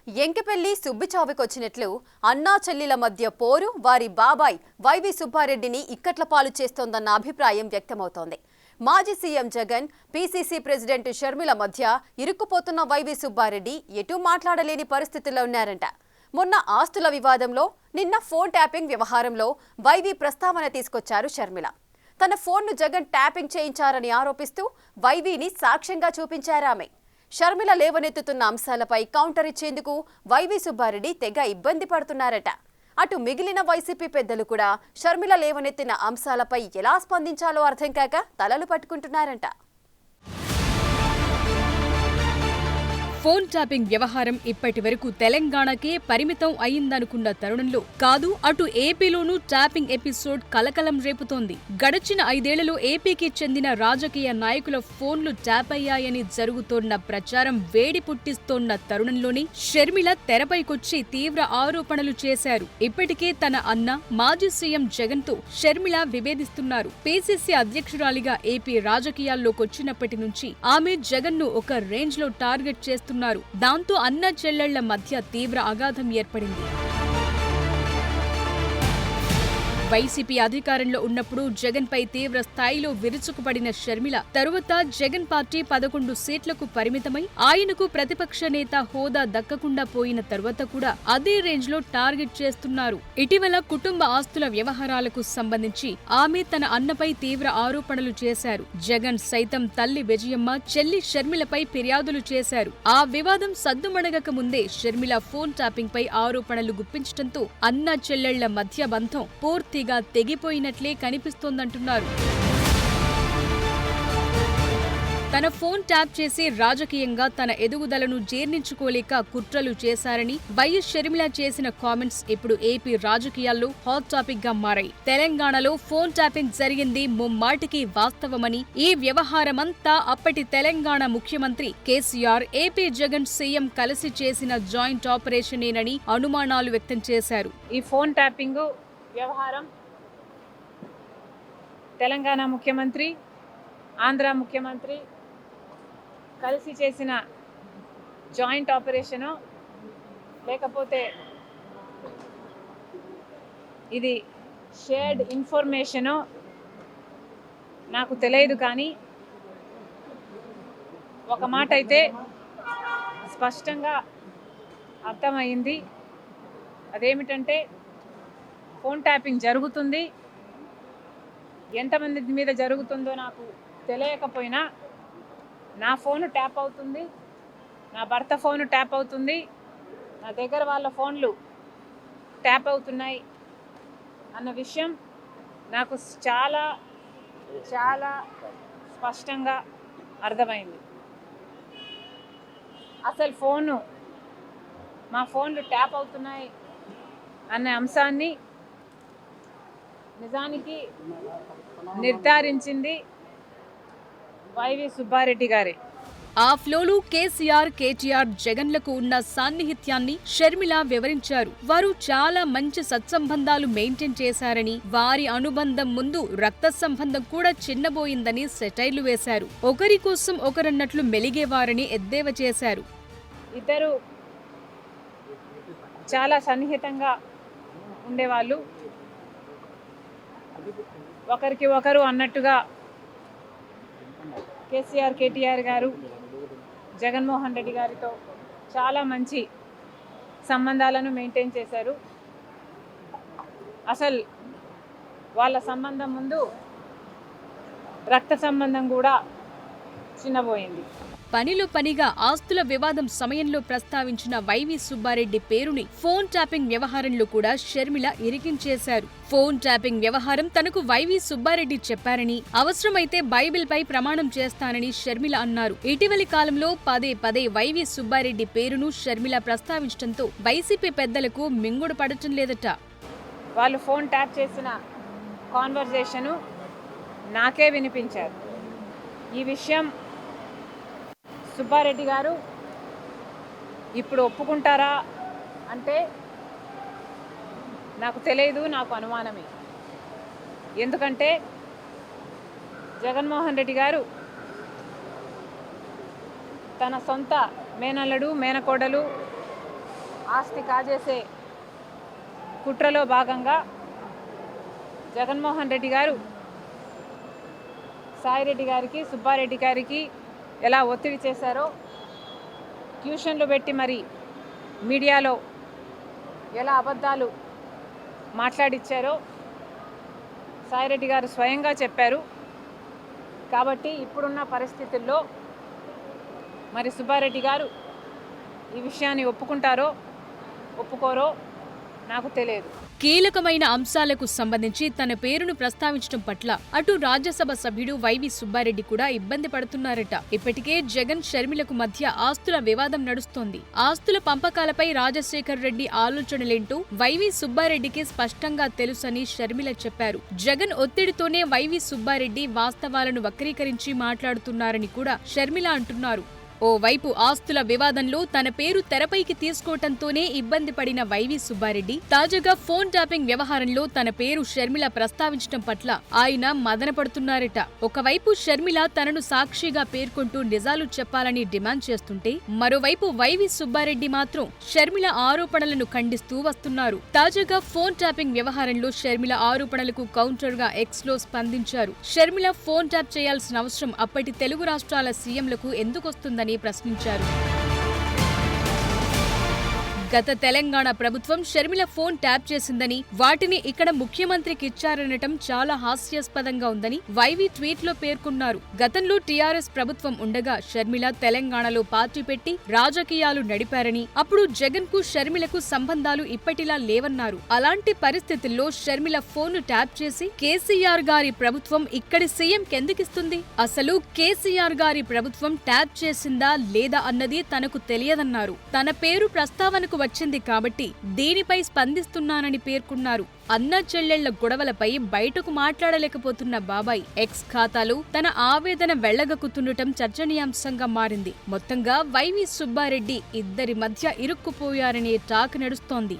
ఎంకెపెల్లి సుబ్బిచావికొచ్చినట్లు అన్నా చెల్లిల మధ్య పోరు వారి బాబాయ్ వైవి సుబ్బారెడ్డిని ఇక్కట్లపాలు చేస్తోందన్న అభిప్రాయం వ్యక్తమవుతోంది. మాజీ CM Jagan, PCC president Sharmila మధ్య ఇరుక్కుపోతున్న వైవి సుబ్బారెడ్డి ఎటూ మాట్లాడలేని పరిస్థితుల్లో ఉన్నారంట. మొన్న ఆస్తుల వివాదంలో, నిన్న ఫోన్ ట్యాపింగ్ వ్యవహారంలో వైవి ప్రస్తావన తీసుకొచ్చారు షర్మిల. తన ఫోన్ను జగన్ ట్యాపింగ్ చేయించారని ఆరోపిస్తూ వైవిని సాక్ష్యంగా చూపించారామె. షర్మిల లేవనెత్తుతున్న అంశాలపై కౌంటర్ ఇచ్చేందుకు వైవి సుబ్బారెడ్డి తెగ ఇబ్బంది పడుతున్నారట. అటు మిగిలిన వైసీపీ పెద్దలు కూడా షర్మిల లేవనెత్తిన అంశాలపై ఎలా స్పందించాలో అర్థం కాక తలలు పట్టుకుంటున్నారంట. ఫోన్ ట్యాపింగ్ వ్యవహారం ఇప్పటి వరకు తెలంగాణకే పరిమితం అయిందనుకున్న తరుణంలో కాదు, అటు ఏపీలోనూ ట్యాపింగ్ ఎపిసోడ్ కలకలం రేపుతోంది. గడిచిన 5 ఏళ్లలో ఏపీకి చెందిన రాజకీయ నాయకుల ఫోన్లు ట్యాప్ అయ్యాయని జరుగుతోన్న ప్రచారం వేడి పుట్టిస్తోన్న తరుణంలోనే షర్మిల తెరపైకొచ్చి తీవ్ర ఆరోపణలు చేశారు. ఇప్పటికే తన అన్న మాజీ సీఎం జగన్ తో షర్మిల విభేదిస్తున్నారు. పీసీసీ అధ్యక్షురాలిగా ఏపీ రాజకీయాల్లోకొచ్చినప్పటి నుంచి ఆమె జగన్ ను ఒక రేంజ్ లో టార్గెట్ చేస్తున్నారు. దాంతో అన్న చెల్లెళ్ల మధ్య తీవ్ర అగాధం ఏర్పడింది. వైసీపీ అధికారంలో ఉన్నప్పుడు జగన్ పై తీవ్ర స్థాయిలో విరుచుకుపడిన షర్మిల తరువాత జగన్ పార్టీ 11 సీట్లకు పరిమితమై ఆయనకు ప్రతిపక్ష నేత హోదా దక్కకుండా పోయిన తరువాత కూడా అదే రేంజ్ లో టార్గెట్ చేస్తున్నారు. ఇటీవల కుటుంబ ఆస్తుల వ్యవహారాలకు సంబంధించి ఆమె తన అన్నపై తీవ్ర ఆరోపణలు చేశారు. జగన్ సైతం తల్లి విజయమ్మ, చెల్లి షర్మిలపై ఫిర్యాదులు చేశారు. ఆ వివాదం సద్దుమణగక ముందే షర్మిల ఫోన్ ట్యాపింగ్ పై ఆరోపణలు గుప్పించడంతో అన్న చెల్లెళ్ల మధ్య బంధం పూర్తి తెగిపోయినట్లే కనిపిస్తోందంటున్నారు. తన ఫోన్ ట్యాప్ చేసి రాజకీయంగా తన ఎదుగుదలను జీర్ణించుకోలేక కుట్రలు చేశారని వైఎస్ షర్మిల చేసిన కామెంట్స్ ఇప్పుడు ఏపీ రాజకీయాల్లో హాట్ టాపిక్ గా మారాయి. తెలంగాణలో ఫోన్ ట్యాపింగ్ జరిగింది ముమ్మాటికి వాస్తవమని, ఈ వ్యవహారమంతా అప్పటి తెలంగాణ ముఖ్యమంత్రి కేసీఆర్, ఏపీ జగన్ సీఎం కలిసి చేసిన జాయింట్ ఆపరేషనేనని అనుమానాలు వ్యక్తం చేశారు. ఈ ఫోన్ ట్యాపింగ్ వ్యవహారం తెలంగాణ ముఖ్యమంత్రి, ఆంధ్ర ముఖ్యమంత్రి కలిసి చేసిన జాయింట్ ఆపరేషను, లేకపోతే ఇది షేర్డ్ ఇన్ఫర్మేషను నాకు తెలియదు. కానీ ఒక మాట అయితే స్పష్టంగా అర్థమైంది. అదేమిటంటే ఫోన్ ట్యాపింగ్ జరుగుతుంది. ఎంతమంది మీద జరుగుతుందో నాకు తెలియకపోయినా నా ఫోను ట్యాప్ అవుతుంది, నా భర్త ఫోను ట్యాప్ అవుతుంది, నా దగ్గర వాళ్ళ ఫోన్లు ట్యాప్ అవుతున్నాయి అన్న విషయం నాకు చాలా చాలా స్పష్టంగా అర్థమైంది. అసలు మా ఫోన్లు ట్యాప్ అవుతున్నాయి అనే అంశాన్ని నిజానికి నిర్ధారించింది వైవి సుబ్బారెడ్డి గారే. ఆ ఫ్లోలో కేసీఆర్, కేటీఆర్, జగన్లకు ఉన్న సాన్నిహిత్యాన్ని షర్మిల వివరించారు. వారు చాలా మంచి సత్సంబంధాలు మెయింటైన్ చేశారని, వారి అనుబంధం ముందు రక్త సంబంధం కూడా చిన్నబోయిందని సెటైర్లు వేశారు. ఒకరి కోసం ఒకరన్నట్లు మెలిగేవారని ఎద్దేవా చేశారు. ఇద్దరు చాలా సన్నిహితంగా ఉండేవాళ్ళు, ఒకరికి ఒకరు అన్నట్టుగా కేసీఆర్, కేటీఆర్ గారు జగన్మోహన్ రెడ్డి గారితో చాలా మంచి సంబంధాలను మెయింటైన్ చేశారు. అసలు వాళ్ళ సంబంధం ముందు రక్త సంబంధం కూడా చిన్నబోయింది. పనిలో పనిగా ఆస్తుల వివాదం సమయంలో ప్రస్తావించిన వైవి సుబ్బారెడ్డి పేరుని ఫోన్ ట్యాపింగ్ వ్యవహారంలో కూడా షర్మిల ఇరికించేశారు. ఫోన్ ట్యాపింగ్ వ్యవహారం తనకు వైవి సుబ్బారెడ్డి చెప్పారని, అవసరమైతే బైబిల్ పై ప్రమాణం చేస్తానని షర్మిల అన్నారు. ఇటీవలి కాలంలో పదే పదే వైవి సుబ్బారెడ్డి పేరును షర్మిల ప్రస్తావించడంతో వైసీపీ పెద్దలకు మింగుడు పడటం లేదట. వాళ్ళు ఫోన్ ట్యాప్ చేసిన కాన్వర్జేషను నాకే వినిపించారు. ఈ విషయం సుబ్బారెడ్డి గారు ఇప్పుడు ఒప్పుకుంటారా అంటే నాకు తెలియదు, నాకు అనుమానమే. ఎందుకంటే జగన్మోహన్ రెడ్డి గారు తన సొంత మేనల్లుడు, మేనకోడలు ఆస్తి కాజేసే కుట్రలో భాగంగా జగన్మోహన్ రెడ్డి గారు సాయిరెడ్డి గారికి, సుబ్బారెడ్డి గారికి ఎలా ఒత్తిడి చేశారో, ట్యూషన్లు పెట్టి మరి మీడియాలో ఎలా అబద్ధాలు మాట్లాడిచ్చారో సాయిరెడ్డి గారు స్వయంగా చెప్పారు. కాబట్టి ఇప్పుడున్న పరిస్థితుల్లో మరి సుబ్బారెడ్డి గారు ఈ విషయాన్ని ఒప్పుకుంటారో ఒప్పుకోరో నాకు తెలియదు. కీలకమైన అంశాలకు సంబంధించి తన పేరును ప్రస్తావించడం పట్ల అటు రాజ్యసభ సభ్యుడు వైవి సుబ్బారెడ్డి కూడా ఇబ్బంది పడుతున్నారట. ఇప్పటికే జగన్ షర్మిలకు మధ్య ఆస్తుల వివాదం నడుస్తోంది. ఆస్తుల పంపకాలపై రాజశేఖర్ రెడ్డి ఆలోచనలేంటో వైవి సుబ్బారెడ్డికి స్పష్టంగా తెలుసని షర్మిల చెప్పారు. జగన్ ఒత్తిడితోనే వైవి సుబ్బారెడ్డి వాస్తవాలను వక్రీకరించి మాట్లాడుతున్నారని కూడా షర్మిల అంటున్నారు. ఓవైపు ఆస్తుల వివాదంలో తన పేరు తెరపైకి తీసుకోవటంతోనే ఇబ్బంది పడిన వైవి సుబ్బారెడ్డి తాజాగా ఫోన్ ట్యాపింగ్ వ్యవహారంలో తన పేరు షర్మిల ప్రస్తావించడం పట్ల ఆయన మదనపడుతున్నారట. ఒకవైపు షర్మిల తనను సాక్షిగా పేర్కొంటూ నిజాలు చెప్పాలని డిమాండ్ చేస్తుంటే, మరోవైపు వైవి సుబ్బారెడ్డి మాత్రం షర్మిల ఆరోపణలను ఖండిస్తూ వస్తున్నారు. తాజాగా ఫోన్ ట్యాపింగ్ వ్యవహారంలో షర్మిల ఆరోపణలకు కౌంటర్ గా ఎక్స్ లో స్పందించారు. షర్మిల ఫోన్ ట్యాప్ చేయాల్సిన అవసరం అప్పటి తెలుగు రాష్ట్రాల సీఎంలకు ఎందుకొస్తుందని ప్రశ్నించారు. గత తెలంగాణ ప్రభుత్వం షర్మిల ఫోన్ ట్యాప్ చేసిందని, వాటిని ఇక్కడ ముఖ్యమంత్రికి ఇచ్చారనటం చాలా హాస్యాస్పదంగా ఉందని వైవి ట్వీట్ లో పేర్కొన్నారు. గతంలో టీఆర్ఎస్ ప్రభుత్వం ఉండగా షర్మిల తెలంగాణలో పార్టీ పెట్టి రాజకీయాలు నడిపారని, అప్పుడు జగన్ కు షర్మిలకు సంబంధాలు ఇప్పటిలా లేవన్నారు. అలాంటి పరిస్థితుల్లో షర్మిల ఫోన్ ట్యాప్ చేసి కేసీఆర్ గారి ప్రభుత్వం ఇక్కడి సీఎం కెందుకిస్తుంది? అసలు కేసీఆర్ గారి ప్రభుత్వం ట్యాప్ చేసిందా లేదా అన్నది తనకు తెలియదన్నారు. తన పేరు ప్రస్తావనకు వచ్చింది కాబట్టి దీనిపై స్పందిస్తున్నానని పేర్కొన్నారు. అన్న చెల్లెళ్ల గొడవలపై బయటకు మాట్లాడలేకపోతున్న బాబాయ్ ఎక్స్ ఖాతాలో తన ఆవేదన వెళ్లగక్కుతుండటం చర్చనీయాంశంగా మారింది. మొత్తంగా వైవి సుబ్బారెడ్డి ఇద్దరి మధ్య ఇరుక్కుపోయారనే టాక్ నడుస్తోంది.